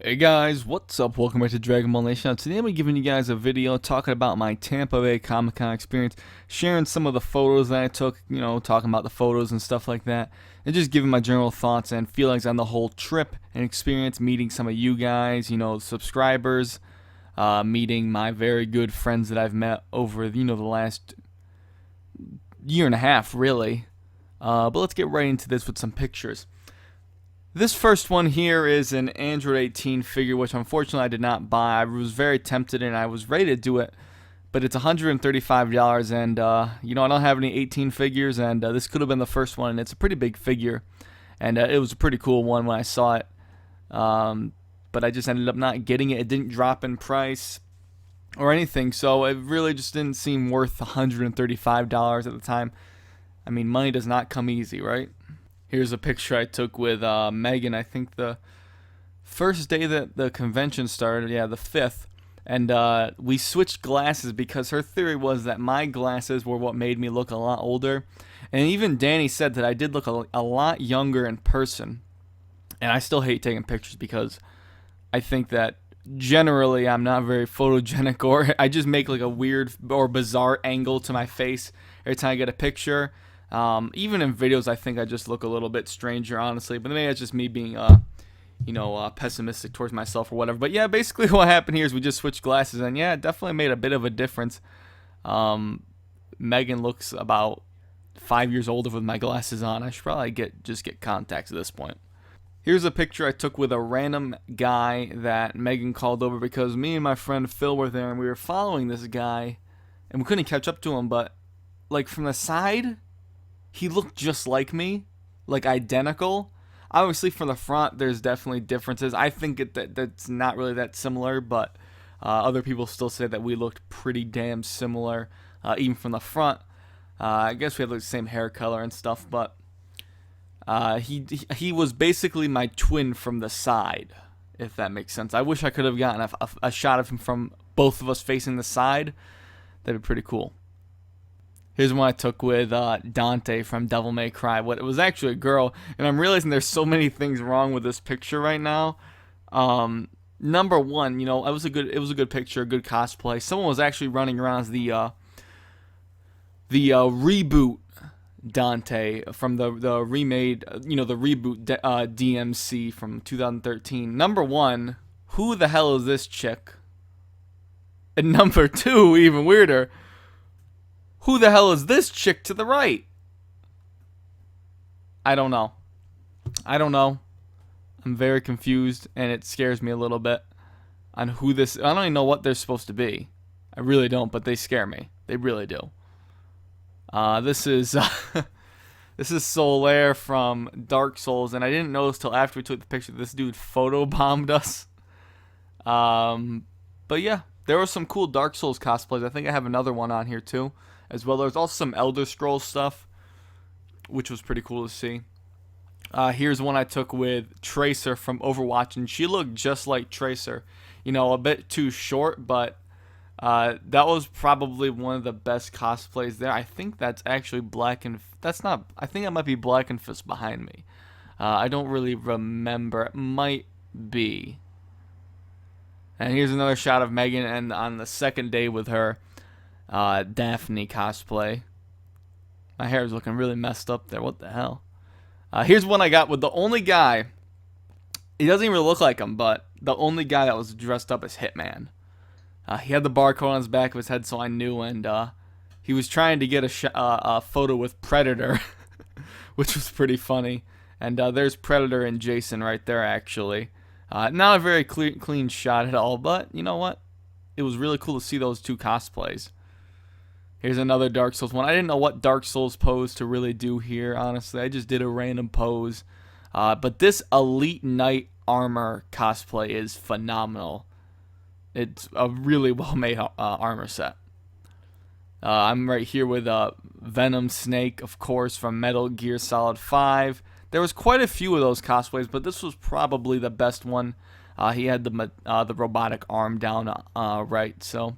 Hey guys, what's up? Welcome back to Dragon Ball Nation. Now, today I'm giving you guys a video talking about my Tampa Bay Comic Con experience, sharing some of the photos that I took, talking about the photos and stuff like that, and just giving my general thoughts and feelings on the whole trip and experience, meeting some of you guys, subscribers, meeting my very good friends that I've met over, the last year and a half, really. But let's get right into this with some pictures. This first one here is an Android 18 figure, which unfortunately I did not buy. I was very tempted and I was ready to do it, but it's $135, and I don't have any 18 figures, and this could have been the first one, and it's a pretty big figure, and it was a pretty cool one when I saw it, but I just ended up not getting it. It didn't drop in price or anything, so it really just didn't seem worth $135 at the time. I mean, money does not come easy, right? Here's a picture I took with Megan, I think the first day that the convention started, yeah, the 5th. And we switched glasses because her theory was that my glasses were what made me look a lot older. And even Danny said that I did look a lot younger in person. And I still hate taking pictures because I think that generally I'm not very photogenic, or I just make like a weird or bizarre angle to my face every time I get a picture. Even in videos, I think I just look a little bit stranger, honestly. But maybe it's just me being, pessimistic towards myself or whatever. But yeah, basically what happened here is we just switched glasses, and yeah, it definitely made a bit of a difference. Megan looks about 5 years older with my glasses on. I should probably just get contacts at this point. Here's a picture I took with a random guy that Megan called over because me and my friend Phil were there, and we were following this guy, and we couldn't catch up to him, but like from the side, he looked just like me, like identical. Obviously, from the front, there's definitely differences. I think that's not really that similar, but other people still say that we looked pretty damn similar, even from the front. I guess we had like the same hair color and stuff, but he was basically my twin from the side, if that makes sense. I wish I could have gotten a shot of him from both of us facing the side. That'd be pretty cool. Here's one I took with Dante from Devil May Cry. It was actually a girl, and I'm realizing there's so many things wrong with this picture right now. Number one, it was a good picture, a good cosplay. Someone was actually running around as the reboot Dante from the remade, the reboot DMC from 2013. Number one, who the hell is this chick? And number two, even weirder, who the hell is this chick to the right? I don't know. I'm very confused, and it scares me a little bit on who this. I don't even know what they're supposed to be. I really don't, but they scare me. They really do. This is this is Solaire from Dark Souls, and I didn't notice till after we took the picture. This dude photobombed us. But yeah, there were some cool Dark Souls cosplays. I think I have another one on here too, as well. There's also some Elder Scrolls stuff, which was pretty cool to see. Here's one I took with Tracer from Overwatch, and she looked just like Tracer. A bit too short, but that was probably one of the best cosplays there. I think that's actually Black and... That's not... I think that might be Black and Fist behind me. I don't really remember. It might be. And here's another shot of Megan, and on the second day with her, Daphne cosplay. My hair is looking really messed up there. What the hell? Here's one I got with the only guy. He doesn't even look like him, but the only guy that was dressed up as Hitman. He had the barcode on his back of his head, so I knew, and he was trying to get a photo with Predator, which was pretty funny. And there's Predator and Jason right there, actually. Not a very clean shot at all, but you know what? It was really cool to see those two cosplays. Here's another Dark Souls one. I didn't know what Dark Souls pose to really do here, honestly. I just did a random pose. But this Elite Knight armor cosplay is phenomenal. It's a really well-made armor set. I'm right here with Venom Snake, of course, from Metal Gear Solid 5. There was quite a few of those cosplays, but this was probably the best one. He had the robotic arm down right, so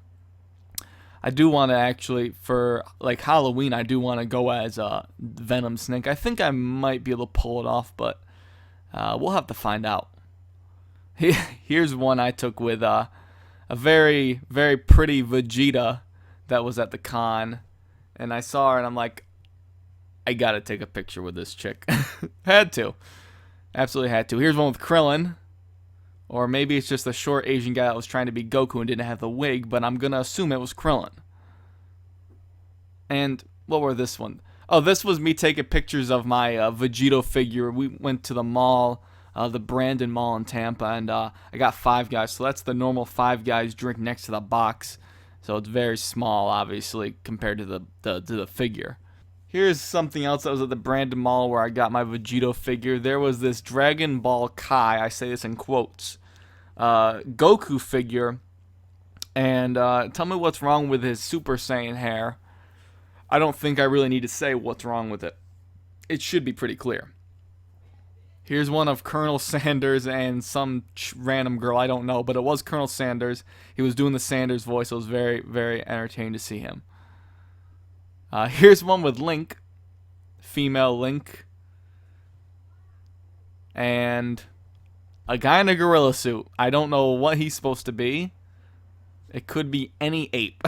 I do want to actually, for like Halloween, I do want to go as Venom Snake. I think I might be able to pull it off, but we'll have to find out. Here's one I took with a very, very pretty Vegeta that was at the con. And I saw her and I'm like, I gotta take a picture with this chick. Had to. Absolutely had to. Here's one with Krillin. Or maybe it's just the short Asian guy that was trying to be Goku and didn't have the wig, but I'm gonna assume it was Krillin. And what were this one? Oh, this was me taking pictures of my Vegito figure. We went to the mall, the Brandon Mall in Tampa, and I got Five Guys. So that's the normal Five Guys drink next to the box. So it's very small, obviously, compared to the figure. Here's something else that was at the Brandon Mall where I got my Vegito figure. There was this Dragon Ball Kai, I say this in quotes, Goku figure. And tell me what's wrong with his Super Saiyan hair. I don't think I really need to say what's wrong with it. It should be pretty clear. Here's one of Colonel Sanders and some random girl, I don't know, but it was Colonel Sanders. He was doing the Sanders voice. So it was very, very entertaining to see him. Here's one with Link, female Link, and a guy in a gorilla suit. I don't know what he's supposed to be. It could be any ape.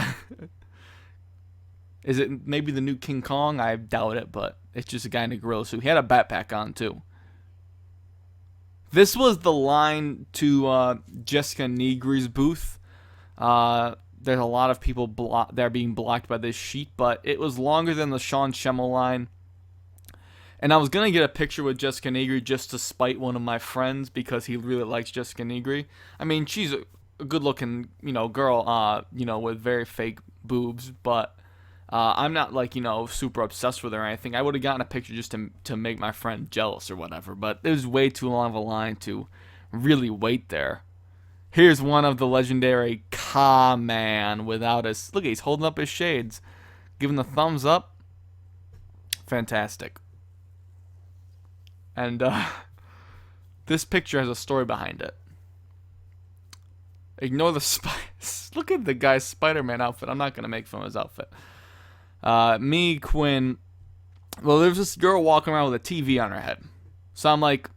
Is it maybe the new King Kong? I doubt it, but it's just a guy in a gorilla suit. He had a backpack on, too. This was the line to Jessica Negri's booth. There's a lot of people that are being blocked by this sheet, but it was longer than the Sean Schemmel line. And I was going to get a picture with Jessica Negri just to spite one of my friends because he really likes Jessica Negri. I mean, she's a good-looking, girl, with very fake boobs, but I'm not, super obsessed with her or anything. I would have gotten a picture just to make my friend jealous or whatever, but it was way too long of a line to really wait there. Here's one of the legendary Ka-Man without his... Look, he's holding up his shades. Giving the thumbs up. Fantastic. And this picture has a story behind it. Ignore the Look at the guy's Spider-Man outfit. I'm not going to make fun of his outfit. Me, Quinn... Well, there's this girl walking around with a TV on her head. So I'm like,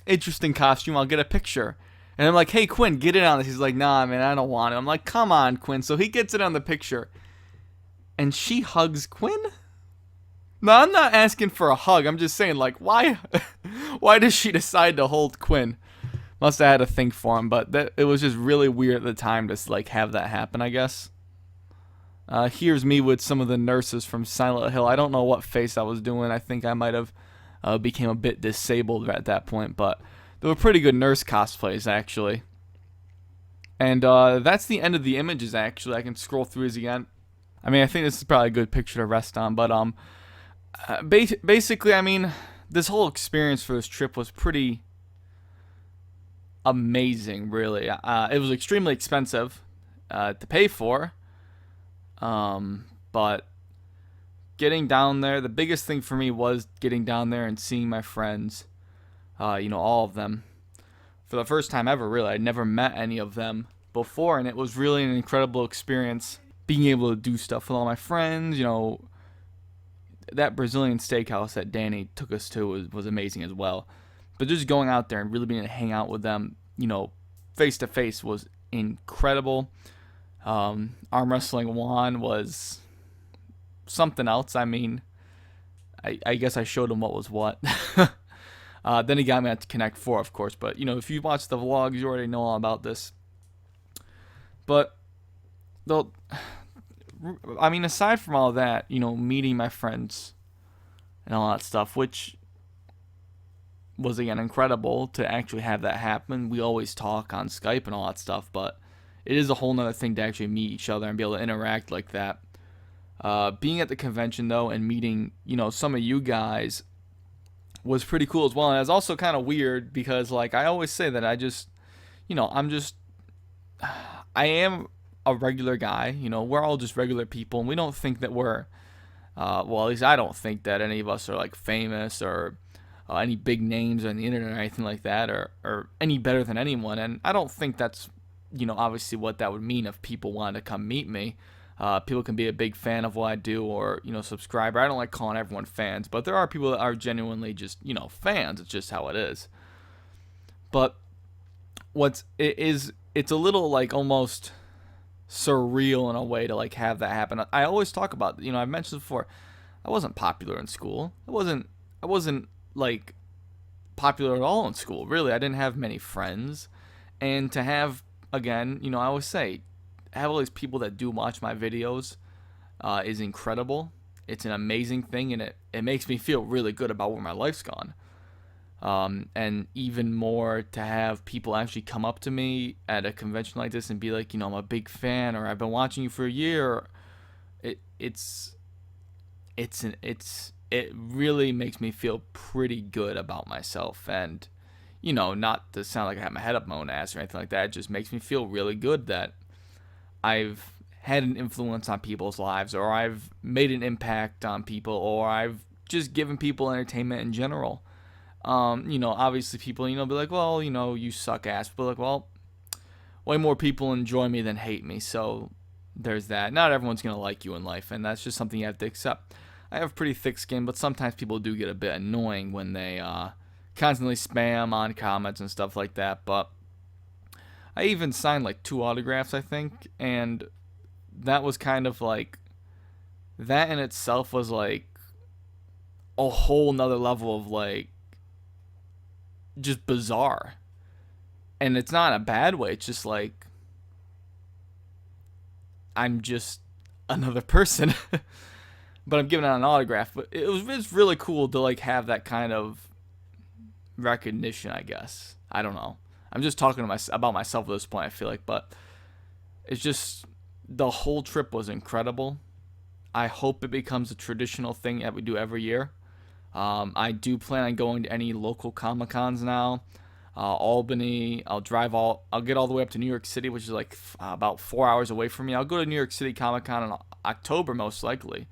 interesting costume. I'll get a picture. And I'm like, hey, Quinn, get in on this. He's like, nah, man, I don't want it. I'm like, come on, Quinn. So he gets it on the picture. And she hugs Quinn? No, I'm not asking for a hug. I'm just saying, like, why why does she decide to hold Quinn? Must have had to think for him. But it was just really weird at the time to, have that happen, I guess. Here's me with some of the nurses from Silent Hill. I don't know what face I was doing. I think I might have became a bit disabled at that point, but... They were pretty good nurse cosplays, actually. And that's the end of the images, actually. I can scroll through these again. I mean, I think this is probably a good picture to rest on. But basically, I mean, this whole experience for this trip was pretty amazing, really. It was extremely expensive to pay for. But getting down there, the biggest thing for me was getting down there and seeing my friends. All of them. For the first time ever, really. I'd never met any of them before, and it was really an incredible experience being able to do stuff with all my friends. That Brazilian steakhouse that Danny took us to was amazing as well. But just going out there and really being able to hang out with them, face to face was incredible. Arm wrestling Juan was something else. I mean, I guess I showed him what was what. Then he got me at Connect 4, of course. But, if you watch the vlogs, you already know all about this. But, aside from all that, meeting my friends and all that stuff, which was, again, incredible to actually have that happen. We always talk on Skype and all that stuff, but it is a whole nother thing to actually meet each other and be able to interact like that. Being at the convention, though, and meeting, some of you guys... was pretty cool as well. And it's also kind of weird because, I always say that I am a regular guy. We're all just regular people, and we don't think that we're, at least I don't think that any of us are, famous or any big names on the internet or anything like that or any better than anyone. And I don't think that's, obviously what that would mean if people wanted to come meet me. People can be a big fan of what I do or, subscriber. I don't like calling everyone fans, but there are people that are genuinely just, fans. It's just how it is. But it's a little like almost surreal in a way to like have that happen. I always talk about, I've mentioned before, I wasn't popular in school. I wasn't like popular at all in school. Really, I didn't have many friends. And to have, again, I always say, have all these people that do watch my videos is incredible. It's an amazing thing, and it makes me feel really good about where my life's gone. And even more to have people actually come up to me at a convention like this and be like, I'm a big fan, or I've been watching you for a year. It's it really makes me feel pretty good about myself, and not to sound like I have my head up my own ass or anything like that. It just makes me feel really good that I've had an influence on people's lives, or I've made an impact on people, or I've just given people entertainment in general. Obviously people, be like, well, you suck ass. But like, well, way more people enjoy me than hate me. So there's that. Not everyone's going to like you in life, and that's just something you have to accept. I have pretty thick skin, but sometimes people do get a bit annoying when they constantly spam on comments and stuff like that. But I even signed like 2 autographs, I think, and that was kind of like, that in itself was like a whole nother level of like just bizarre. And it's not in a bad way. It's just like, I'm just another person. But I'm giving out an autograph. But it's really cool to like have that kind of recognition, I guess. I don't know. I'm just talking about myself at this point, I feel like. But it's just, the whole trip was incredible. I hope it becomes a traditional thing that we do every year. I do plan on going to any local Comic Cons now. Albany. I'll get all the way up to New York City, which is like about 4 hours away from me. I'll go to New York City Comic Con in October, most likely.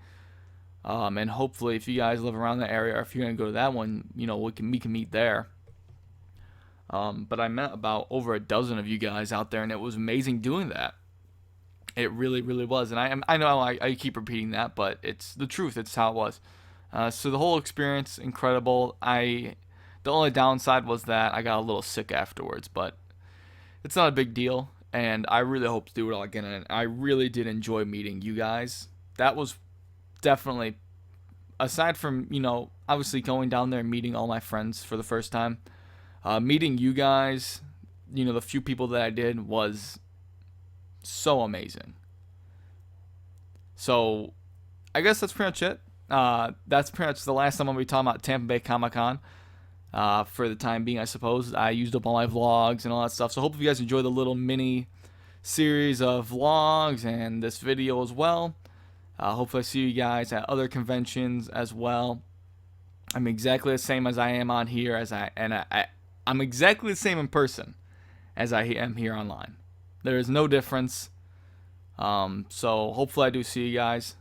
And hopefully, if you guys live around the area, or if you're gonna go to that one, we can meet there. But I met about over a dozen of you guys out there, and it was amazing doing that. It really, really was. And I know I keep repeating that, but it's the truth. It's how it was. So the whole experience, incredible. The only downside was that I got a little sick afterwards, but it's not a big deal. And I really hope to do it all again. And I really did enjoy meeting you guys. That was definitely, aside from, obviously going down there and meeting all my friends for the first time, meeting you guys, the few people that I did, was so amazing. So I guess that's pretty much it. That's pretty much the last time I'm going to be talking about Tampa Bay Comic Con. For the time being, I suppose. I used up all my vlogs and all that stuff. So hopefully you guys enjoy the little mini series of vlogs and this video as well. Hopefully I see you guys at other conventions as well. I'm exactly the same as I am on here, I'm exactly the same in person as I am here online. There is no difference. So hopefully I do see you guys.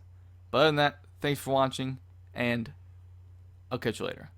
But other than that, thanks for watching, and I'll catch you later.